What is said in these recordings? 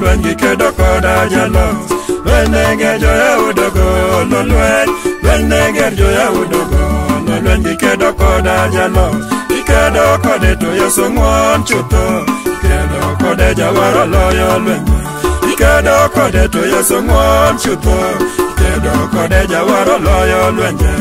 lwengi kedo koda jalo lwenege joya udogo lo lwen lwenege joya udogo lo lwengi kedo koda jalo ikedo kode to yeso ngwon chuto ikedo kode jawaro loyo lwengi ikedo kode to yeso ngwon chuto ikedo kode jawaro loyo lwengi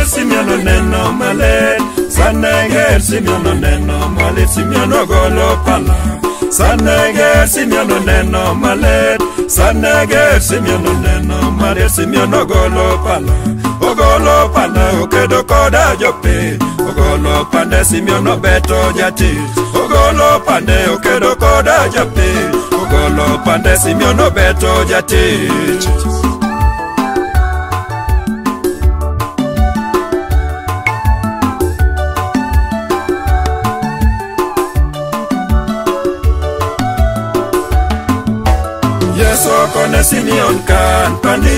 Simiano neno malet, Saneger Simiano neno malet, Simiano golo pala. Saneger Simiano neno malet, Saneger Simiano neno malet, Simiano golo pala. Ogolo pala okedo koda jope, ogolo pande Simiano beto jati. Ogolo pande okedo koda jope, ogolo pande Simiano beto jati. Yeso kone Simeon kan pandi,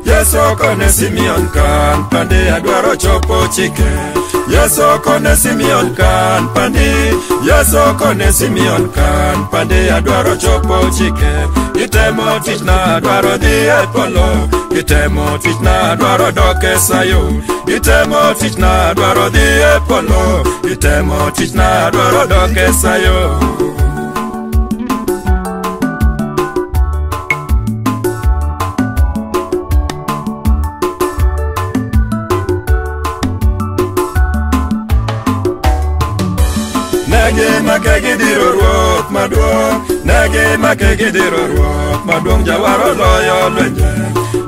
Yeso kone Simeon kan pandi, adwaro chopo chike. Yeso kone Simeon kan pandi, Yeso kone Simeon kan pandi, adwaro chopo chike. Itemo tich na adwaro dhi e polo, itemo tich na adwaro dok e Sayun. Itemo tich na adwaro dhi e polo, itemo tich na adwaro dok e Sayun. Nage makege diro ruoth maduong, nage makege diro ruoth maduong, jawaro loyo lwenje.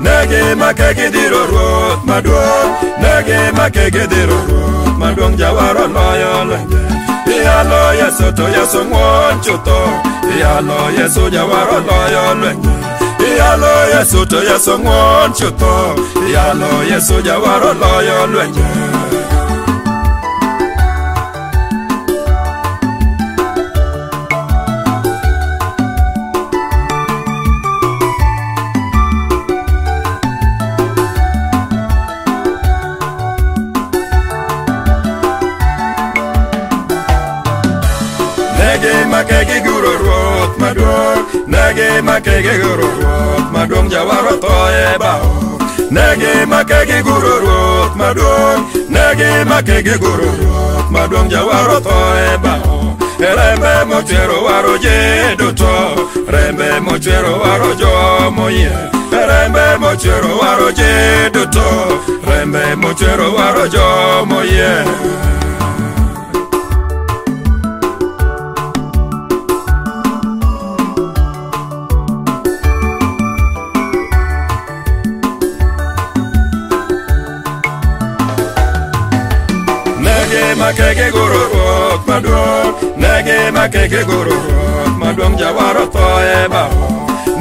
Nage makege diro ruoth maduong, nage makege diro ruoth maduong, jawaro loyo lwenje. Iyalo Yesu to Yesu ngwon chuto, iyalo Yesu jawaro loyo lwenje. Iyalo Yesu to Yesu ngwon chuto, iyalo Yesu jawaro loyo lwenje. Nage makege guro ruoth maduong, nage makege guro ruoth maduong, jawaro toye bao. Nage makege guro ruoth maduong, nage makege guro ruoth maduong, jawaro toye bao. Rembe mochwero waro je duto, rembe mochwero waro jomo yie. Rembe mochwero waro je duto, rembe mochwero waro jomo yie. Nage makege guro ruoth maduong, nage makege guro ruoth maduong, jawaro toye bao.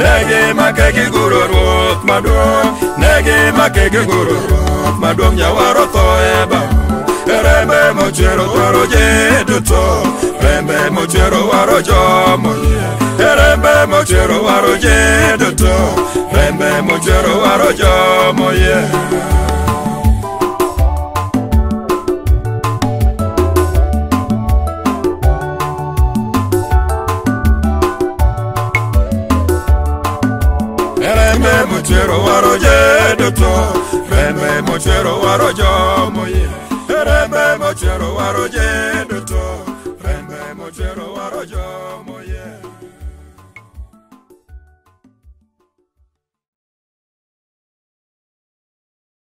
Nage makege guro ruoth maduong, nage makege guro ruoth maduong, jawaro toye bao. Rembe mochwero waro je duto, rembe mochwero waro jomo yie. Rembe mochwero waro je duto, rembe mochwero waro jomo yie. Rembe mochwero waro je duto, rembe mochwero waro jomo yie. Rembe mochwero waro je duto, rembe mochwero waro jomo.